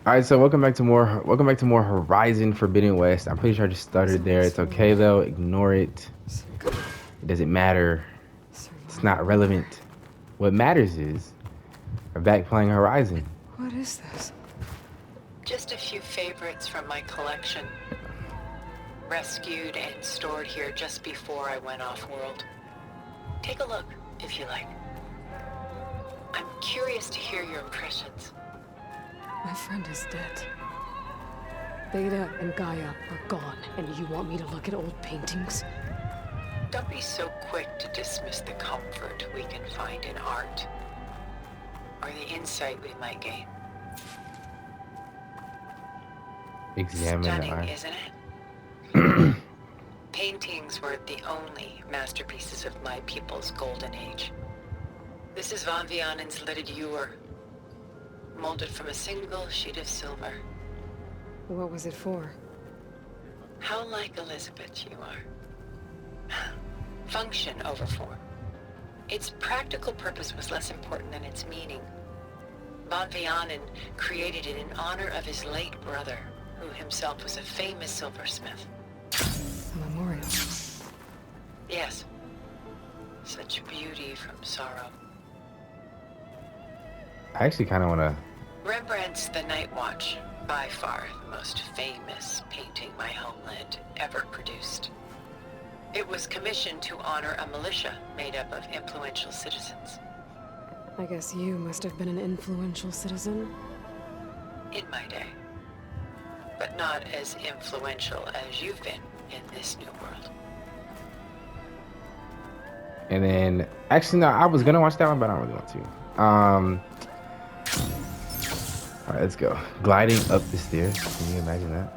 All right, so welcome back to more Horizon Forbidden West. I'm pretty sure I just started there. It's okay though. Ignore it. It doesn't matter. It's not relevant. What matters is we're back playing Horizon. What is this? Just a few favorites from my collection. Rescued and stored here just before I went off-world. Take a look, if you like. I'm curious to hear your impressions. My friend is dead. Beta and Gaia are gone, and you want me to look at old paintings? Don't be so quick to dismiss the comfort we can find in art, or the insight we might gain. Examine the Stunning, art. isn't it? Paintings were the only masterpieces of my people's golden age. This is Von Vianen's Lidded Ewer, molded from a single sheet of silver. What was it for? How like Elizabeth you are. Function over form. Its practical purpose was less important than its meaning. Von Vianen created it in honor of his late brother, who himself was a famous silversmith. A memorial. Yes. Such beauty from sorrow. I actually kind of want to. Rembrandt's The Night Watch, by far the most famous painting my homeland ever produced. It was commissioned to honor a militia made up of influential citizens. I guess you must have been an influential citizen. In my day. But not as influential as you've been in this new world. And then, actually, no, I was gonna watch that one, but I don't really want to. All right, let's go. Gliding up the stairs. Can you imagine that?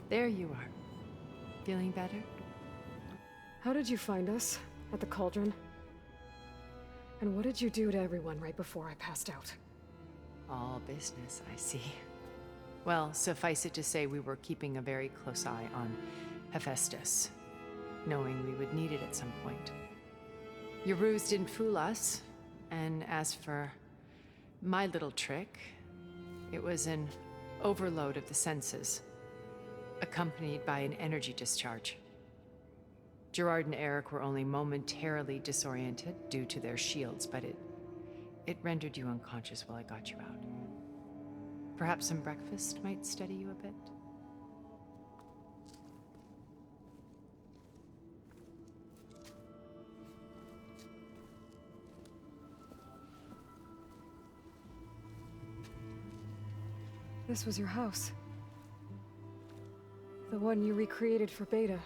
There you are. Feeling better? How did you find us? At the cauldron? And what did you do to everyone right before I passed out? All business, I see. Well, suffice it to say we were keeping a very close eye on Hephaestus, knowing we would need it at some point. Your ruse didn't fool us, and as for my little trick, it was an overload of the senses, accompanied by an energy discharge. Gerard and Eric were only momentarily disoriented due to their shields, but it rendered you unconscious while I got you out. Perhaps some breakfast might steady you a bit? This was your house. The one you recreated for Beta,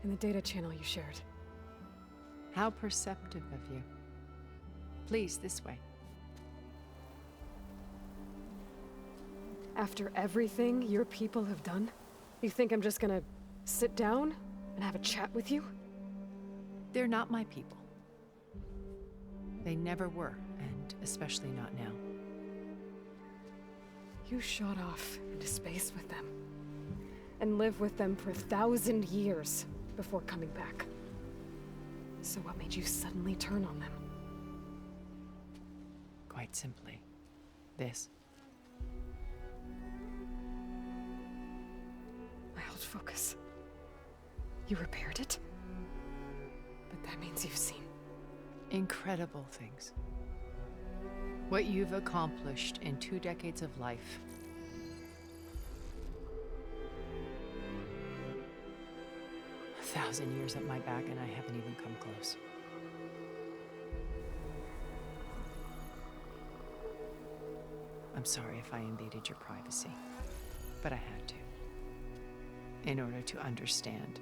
in the data channel you shared. How perceptive of you. Please, this way. After everything your people have done, you think I'm just gonna sit down and have a chat with you? They're not my people. They never were, and especially not now. You shot off into space with them, and lived with them for 1,000 years before coming back. So what made you suddenly turn on them? Quite simply, this. My old focus. You repaired it? But that means you've seen Incredible things. What you've accomplished in 2 decades of life. A 1,000 years at my back and I haven't even come close. I'm sorry if I invaded your privacy, but I had to. In order to understand.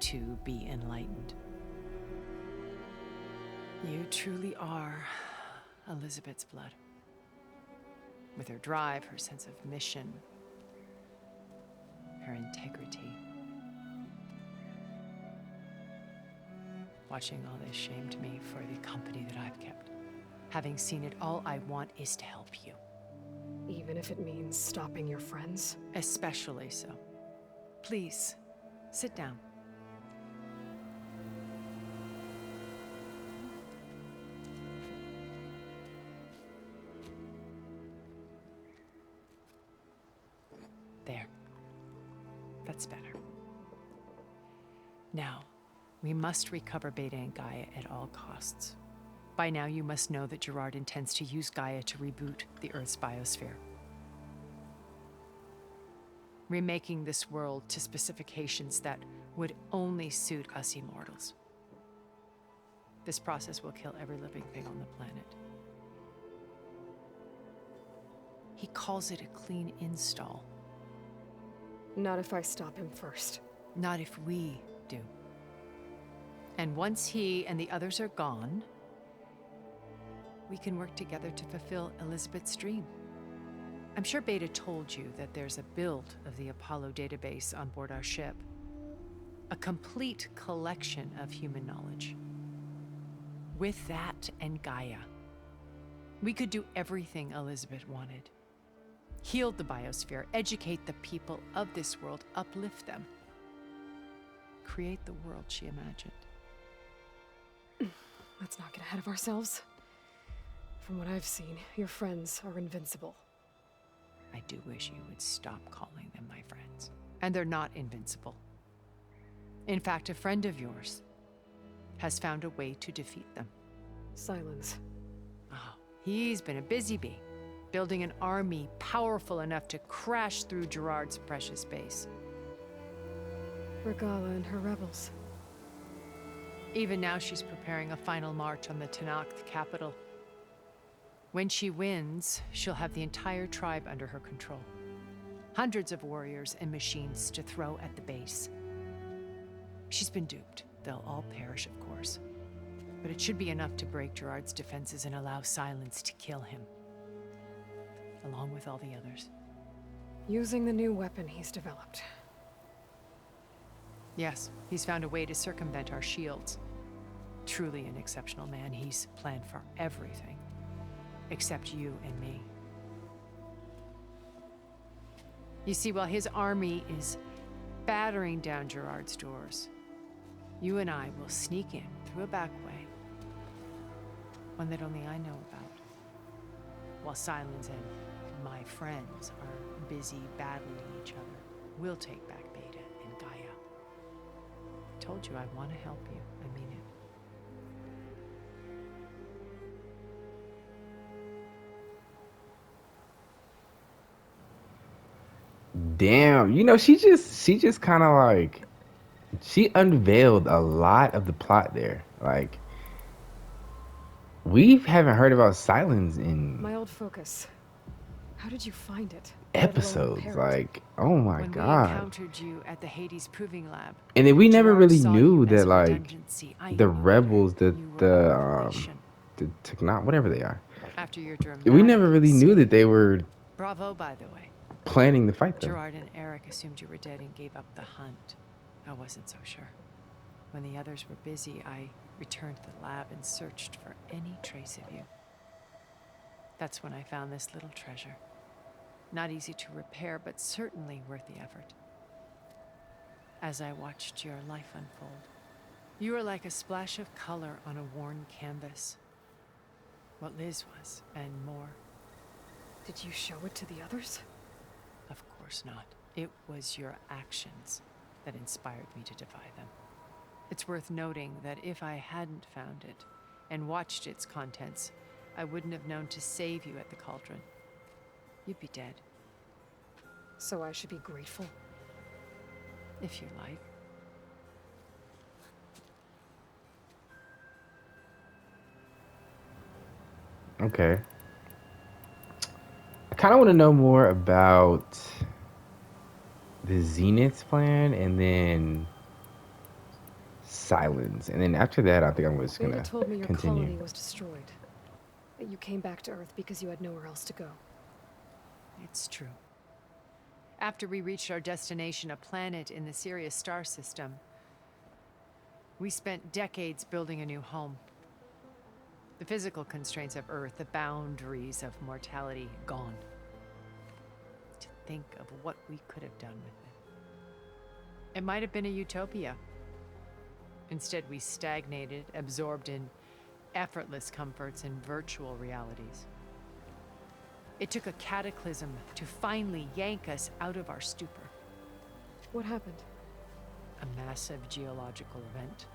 To be enlightened. You truly are Elizabeth's blood. With her drive, her sense of mission, her integrity. Watching all this shamed me for the company that I've kept. Having seen it, all I want is to help you. Even if it means stopping your friends? Especially so. Please, sit down. There. That's better. Now, we must recover Beta and Gaia at all costs. By now, you must know that Gerard intends to use Gaia to reboot the Earth's biosphere. Remaking this world to specifications that would only suit us immortals. This process will kill every living thing on the planet. He calls it a clean install. Not if I stop him first. Not if we do. And once he and the others are gone, we can work together to fulfill Elizabeth's dream. I'm sure Beta told you that there's a build of the Apollo database on board our ship. A complete collection of human knowledge. With that and Gaia, we could do everything Elizabeth wanted. Heal the biosphere, educate the people of this world, uplift them. Create the world she imagined. Let's not get ahead of ourselves. From what I've seen, your friends are invincible. I do wish you would stop calling them my friends. And they're not invincible. In fact, a friend of yours has found a way to defeat them. Silence. Oh, he's been a busy bee, building an army powerful enough to crash through Gerard's precious base. Regala and her rebels. Even now, she's preparing a final march on the Tenakth capital. When she wins, she'll have the entire tribe under her control. Hundreds of warriors and machines to throw at the base. She's been duped. They'll all perish, of course. But it should be enough to break Gerard's defenses and allow Silence to kill him. Along with all the others. Using the new weapon he's developed. Yes, he's found a way to circumvent our shields. Truly an exceptional man. He's planned for everything. Except you and me. You see, while his army is battering down Gerard's doors, you and I will sneak in through a back way. One that only I know about. While Silence and my friends are busy battling each other, we'll take back Beta and Gaia. I told you I want to help you. I mean it. Damn, you know, she just kind of like, she unveiled a lot of the plot there. Like, we haven't heard about Silence in My old focus. How did you find it? episodes. Like, oh my When we god. encountered you at the Hades Proving Lab, And then we never Gerard really saw knew you as that a like redundancy. I the knew rebels, that you were on the probation. the Technot, whatever they are. After your dramatic We never really knew that they were Bravo, by the way. planning to fight them. Gerard and Eric assumed you were dead and gave up the hunt. I wasn't so sure. When the others were busy, I returned to the lab and searched for any trace of you. That's when I found this little treasure. Not easy to repair, but certainly worth the effort. As I watched your life unfold, you were like a splash of color on a worn canvas. What Liz was, and more. Did you show it to the others? Of course not. It was your actions that inspired me to defy them. It's worth noting that if I hadn't found it and watched its contents, I wouldn't have known to save you at the cauldron. You'd be dead, So I should be grateful. if you like. Okay. I kind of want to know more about the Zenith's plan and then Silence. And then after that, I think I'm just Beta going told me to your continue. colony was destroyed. That you came back to Earth because you had nowhere else to go. It's true. After we reached our destination, a planet in the Sirius star system, We spent decades building a new home. The physical constraints of Earth, the boundaries of mortality, gone. To think of what we could have done with it. It might have been a utopia. Instead, we stagnated, absorbed in effortless comforts and virtual realities. It took a cataclysm to finally yank us out of our stupor. What happened? A massive geological event.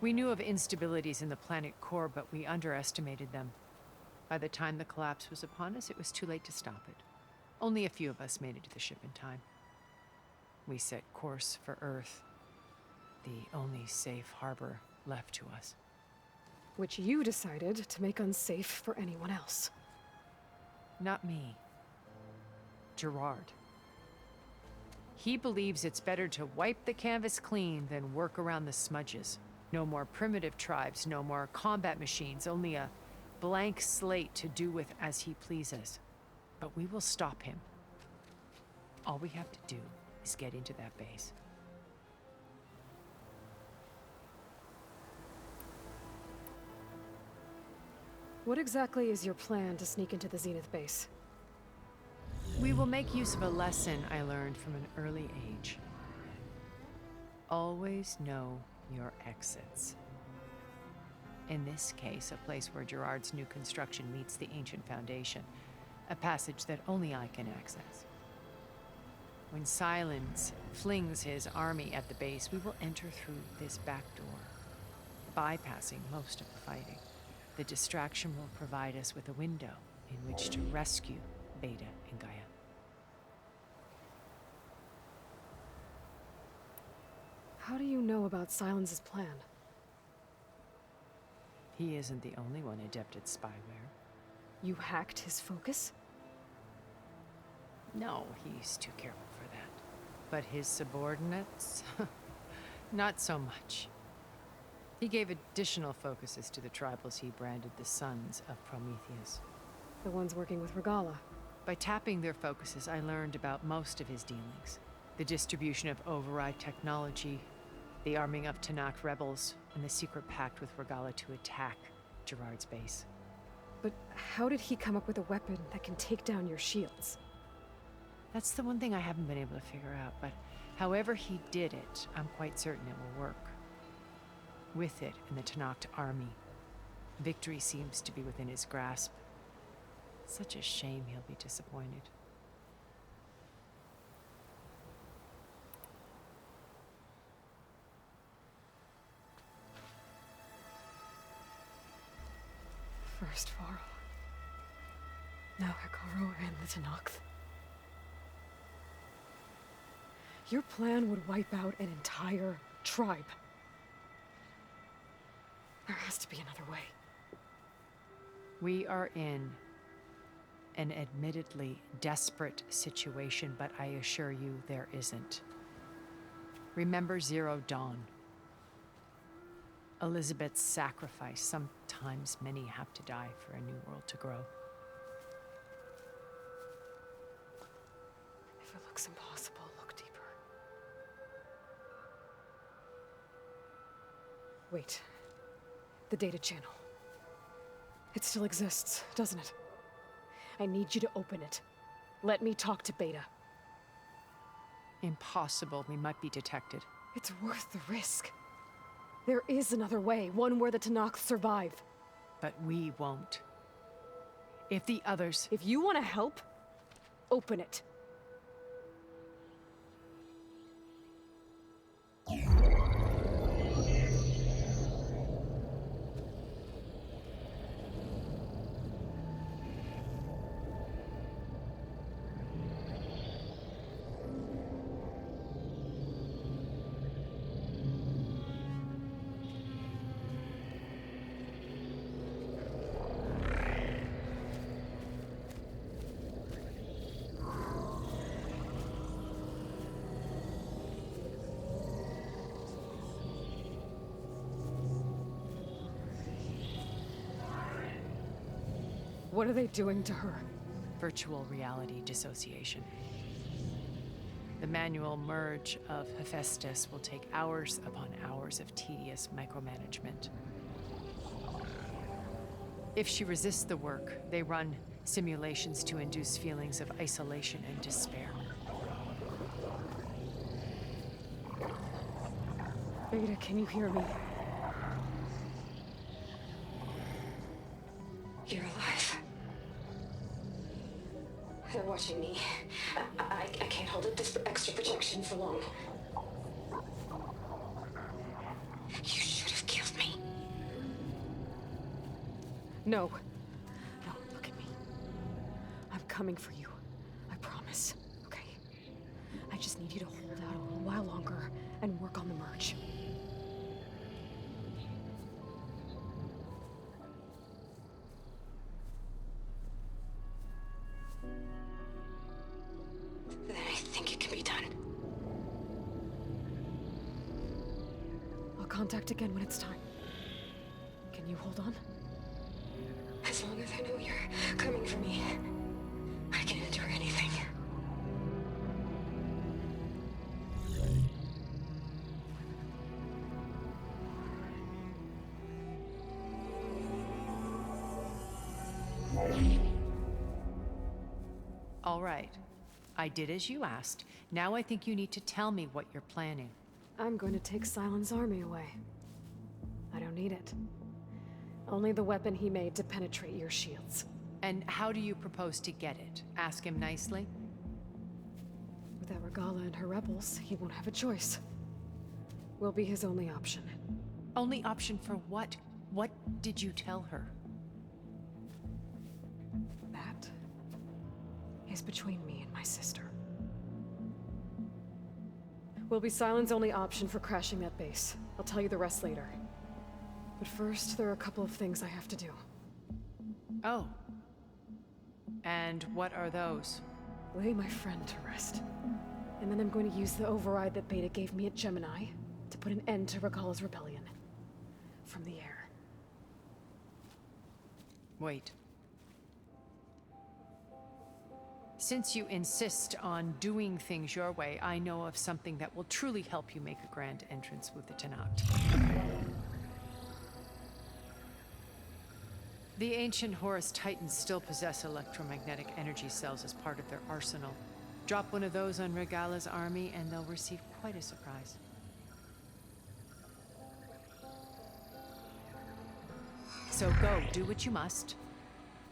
We knew of instabilities in the planet core, but we underestimated them. By the time the collapse was upon us, it was too late to stop it. Only a few of us made it to the ship in time. We set course for Earth, the only safe harbor left to us. Which you decided to make unsafe for anyone else. Not me. Gerard. He believes it's better to wipe the canvas clean than work around the smudges. No more primitive tribes, no more combat machines, only a blank slate to do with as he pleases. But we will stop him. All we have to do is get into that base. What exactly is your plan to sneak into the Zenith base? We will make use of a lesson I learned from an early age. Always know your exits. In this case, a place where Gerard's new construction meets the ancient foundation, a passage that only I can access. When Silence flings his army at the base, we will enter through this back door, bypassing most of the fighting. The distraction will provide us with a window in which to rescue Beta and Gaia. How do you know about Silence's plan? He isn't the only one adept at spyware. You hacked his focus? No, he's too careful for that. But his subordinates? Not so much. He gave additional focuses to the tribals he branded the Sons of Prometheus. The ones working with Regala. By tapping their focuses, I learned about most of his dealings. The distribution of override technology, the arming of Tanakh rebels, and the secret pact with Regala to attack Gerard's base. But how did he come up with a weapon that can take down your shields? That's the one thing I haven't been able to figure out, but however he did it, I'm quite certain it will work. With it and the Tanakh army, victory seems to be within his grasp. Such a shame he'll be disappointed. First Varl. Now Hekarro and the Tanakh. Your plan would wipe out an entire tribe. There has to be another way. We are in an admittedly desperate situation, but I assure you there isn't. Remember Zero Dawn. Elizabeth's sacrifice. Sometimes many have to die for a new world to grow. If it looks impossible, look deeper. Wait. The data channel. It still exists, doesn't it? I need you to open it. Let me talk to Beta. Impossible. We might be detected. It's worth the risk. There is another way, one where the Tanakh survive. But we won't. If the others... If you want to help, open it. What are they doing to her? Virtual reality dissociation. the manual merge of Hephaestus will take hours upon hours of tedious micromanagement. If she resists the work, they run simulations to induce feelings of isolation and despair. Beta, can you hear me? You're alive. They're watching me. I can't hold up this extra protection for long. You should have killed me. No. No, look at me. I'm coming for you. I promise. Okay? I just need you to hold out a little while longer and work on the merge. Then I think it can be done. I'll contact again when it's time. Can you hold on? As long as I know you're coming for me, I can endure anything. All right. I did as you asked. Now I think you need to tell me what you're planning. I'm going to take Sylens' army away. I don't need it. Only the weapon he made to penetrate your shields. And how do you propose to get it? Ask him nicely? Without Regala and her rebels, he won't have a choice. We'll be his only option. Only option for what? What did you tell her? That is between me and my sister. Will be Sylens' only option for crashing that base. I'll tell you the rest later. But first, there are a couple of things I have to do. Oh. And what are those? Lay my friend to rest. And then I'm going to use the override that Beta gave me at Gemini to put an end to Regala's rebellion. From the air. Wait. Since you insist on doing things your way, I know of something that will truly help you make a grand entrance with the Tenakth. The ancient Horus Titans still possess electromagnetic energy cells as part of their arsenal. Drop one of those on Regala's army and they'll receive quite a surprise. So go, do what you must.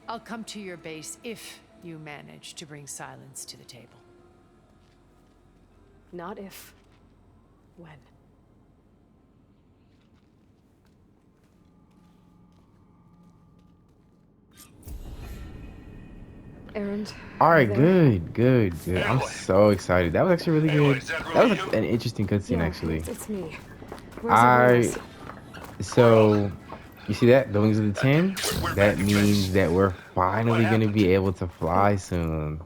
I'll come to your base if you manage to bring Sylens to the table. Not if. When. Erend. All right, there. good. I'm so excited. That was actually really good. That was an interesting cutscene, Yeah, actually. It's me. Where's everyone else? So, you see that? The wings of the 10? That means that we're finally going to be able to fly soon.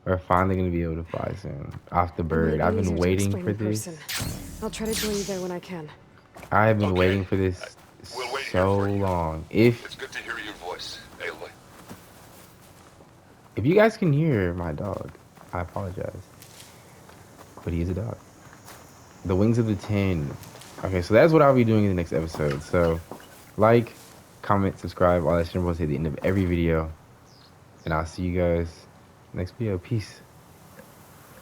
We're finally going to be able to fly soon. Off the It might bird. be I've been easier to waiting explain for in this. person. I'll try to join you there when I can. I have been Okay. waiting for this We'll wait here so for you. long. It's good to hear your voice, Aloy. If you guys can hear my dog, I apologize. But he is a dog. The wings of the 10. Okay, so that's what I'll be doing in the next episode. So, like, comment, subscribe, all that shit. I'm going to say at the end of every video. And I'll see you guys next video. Peace.